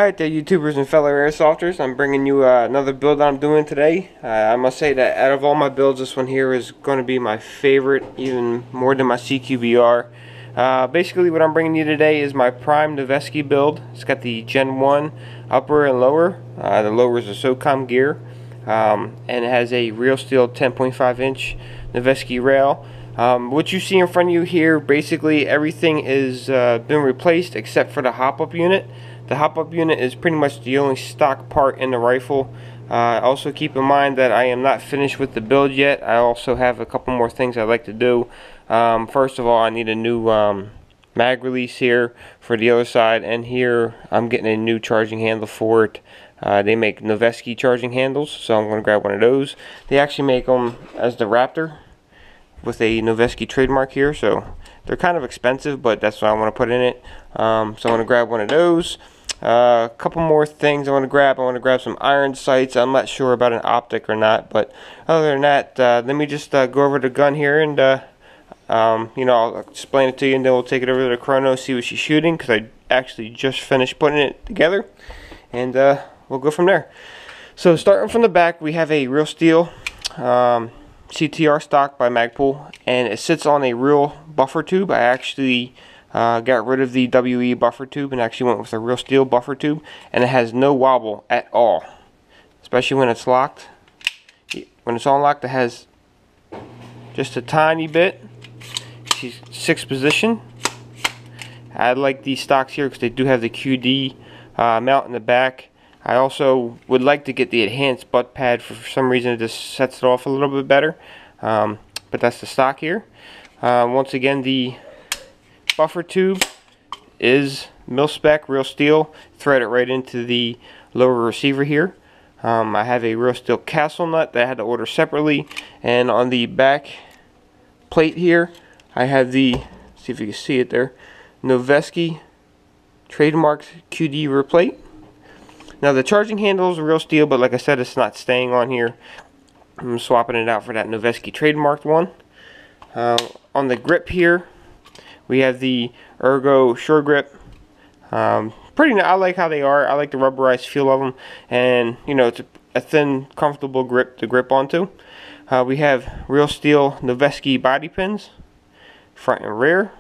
Alright there, YouTubers and fellow Airsofters, I'm bringing you another build I'm doing today. I must say that out of all my builds, this one here is going to be my favorite, even more than my CQBR. Basically what I'm bringing you today is my Prime Noveske build. It's got the Gen 1 upper and lower. The lower is a SOCOM gear, and it has a real steel 10.5 inch Noveske rail. What you see in front of you here, basically everything is been replaced except for the hop-up unit. The hop-up unit is pretty much the only stock part in the rifle. Also keep in mind that I am not finished with the build yet. I also have a couple more things I'd like to do. First of all, I need a new mag release here for the other side, and here I'm getting a new charging handle for it. They make Noveske charging handles, so I'm going to grab one of those. They actually make them as the Raptor with a Noveske trademark here, so they're kind of expensive, but that's what I want to put in it. So I'm going to grab one of those. A couple more things I want to grab. I want to grab some iron sights. I'm not sure about an optic or not, but other than that, let me just go over the gun here, and you know, I'll explain it to you, and then we'll take it over to the chrono, see what she's shooting, because I actually just finished putting it together, and we'll go from there. So starting from the back, we have a real steel CTR stock by Magpul, and it sits on a real buffer tube. I actually got rid of the WE buffer tube and actually went with a real steel buffer tube, and it has no wobble at all, especially when it's locked. When it's unlocked, it has just a tiny bit. She's 6th position. I like these stocks here because they do have the QD mount in the back. I also would like to get the enhanced butt pad. For some reason it just sets it off a little bit better, but that's the stock here. Once again, the buffer tube is mil-spec real steel, thread it right into the lower receiver here. I have a real steel castle nut that I had to order separately, and on the back plate here I have the, see if you can see it there, Noveske trademarked QD rear plate. Now the charging handle is real steel, but like I said, it's not staying on here. I'm swapping it out for that Noveske trademarked one. On the grip here, we have the Ergo Sure Grip. I like how they are. I like the rubberized feel of them, and you know, it's a thin, comfortable grip to grip onto. We have real steel Noveske body pins, front and rear.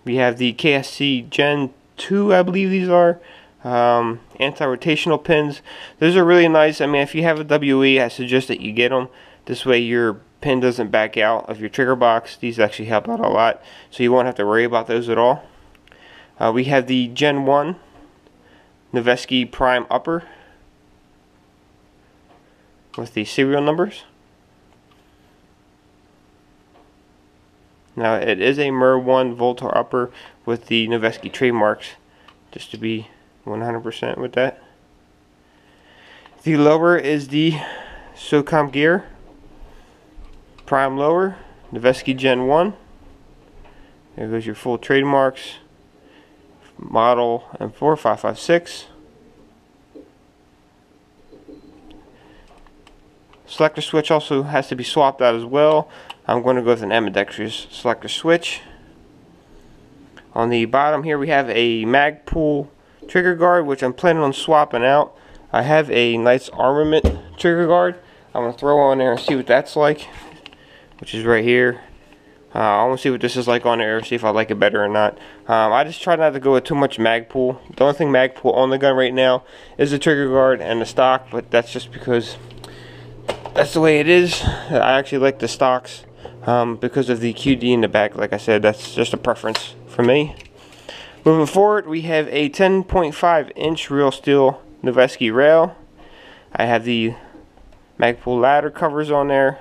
We have the KSC Gen 2, I believe these are. Anti-rotational pins. Those are really nice. I mean, if you have a WE, I suggest that you get them. This way your pin doesn't back out of your trigger box. These actually help out a lot, so you won't have to worry about those at all. We have the Gen 1 Noveske Prime upper with the serial numbers. Now it is a MER1 Voltar upper with the Noveske trademarks, just to be 100% with that. The lower is the SOCOM gear Prime lower, Noveske Gen 1. There goes your full trademarks, model M4556. Selector switch also has to be swapped out as well. I'm going to go with an ambidextrous selector switch. On the bottom here we have a Magpul trigger guard, which I'm planning on swapping out. I have a nice armament trigger guard I'm going to throw on there and see what that's like, which is right here. I want to see what this is like on there, see if I like it better or not. I just try not to go with too much Magpul. The only thing Magpul on the gun right now is the trigger guard and the stock, but that's just because that's the way it is. I actually like the stocks because of the QD in the back. Like I said, that's just a preference for me. Moving forward, we have a 10.5 inch real steel Noveske rail. I have the Magpul ladder covers on there.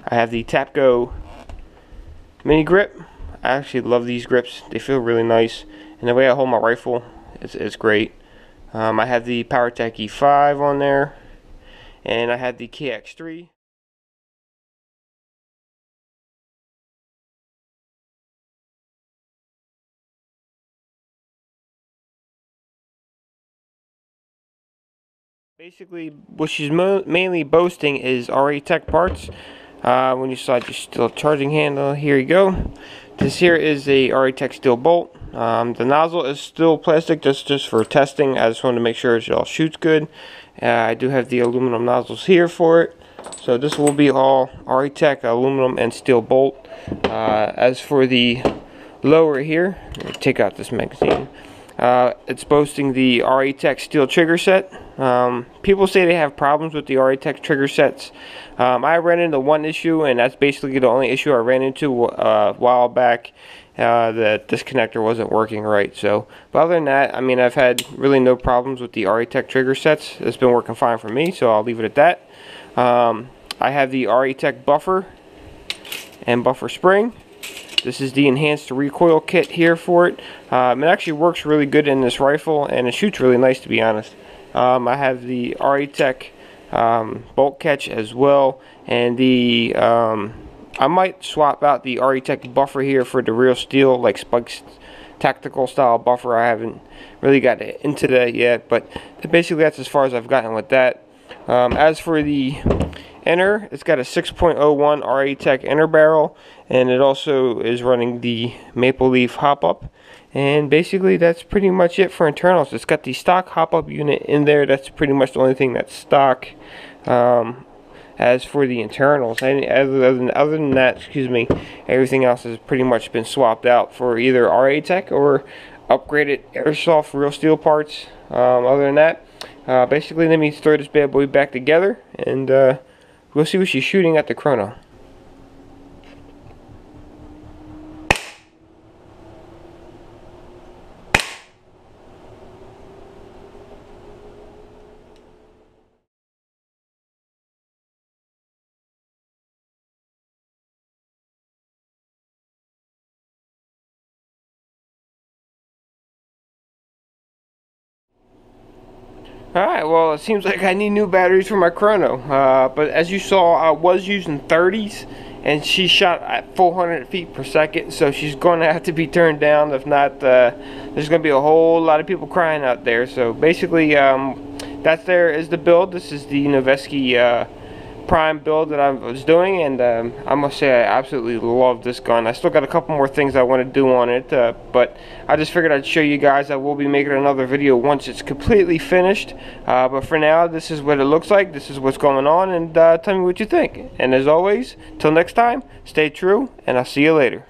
I have the Tapco mini grip. I actually love these grips. They feel really nice, and the way I hold my rifle is great. I have the PowerTech E5 on there, and I have the KX3. Basically, what she's mainly boasting is RA Tech parts. When you slide your steel charging handle, here you go. This here is a RETech steel bolt. The nozzle is still plastic just for testing. I just wanted to make sure it all shoots good. I do have the aluminum nozzles here for it. So this will be all RETech aluminum and steel bolt. As for the lower here, let me take out this magazine. It's boasting the RETech steel trigger set. People say they have problems with the RETech trigger sets. I ran into one issue, and that's basically the only issue I ran into a while back. That this connector wasn't working right. So, but other than that, I mean, I've had really no problems with the RETech trigger sets. It's been working fine for me, so I'll leave it at that. I have the RETech buffer and buffer spring. This is the enhanced recoil kit here for it. It actually works really good in this rifle, and it shoots really nice, to be honest. I have the RETech bolt catch as well, and the I might swap out the RETech buffer here for the real steel, like Spike's tactical style buffer. I haven't really got into that yet, but basically that's as far as I've gotten with that. As for the inner, it's got a 6.01 RETech inner barrel, and it also is running the maple leaf hop-up. And basically that's pretty much it for internals. It's got the stock hop-up unit in there. That's pretty much the only thing that's stock. As for the internals, other than that, excuse me, everything else has pretty much been swapped out for either RETech or upgraded Airsoft real steel parts. Other than that, basically let me throw this bad boy back together, and we'll see what she's shooting at the chrono. Alright, well, it seems like I need new batteries for my chrono. But as you saw, I was using 30s, and she shot at 400 feet per second, so she's going to have to be turned down. If not, there's going to be a whole lot of people crying out there. So basically, that's there is the build. This is the Noveske Prime build that I was doing, and I must say I absolutely love this gun. I still got a couple more things I want to do on it, but I just figured I'd show you guys. I will be making another video once it's completely finished, but for now, this is what it looks like. This is what's going on, and tell me what you think. And as always, till next time, stay true, and I'll see you later.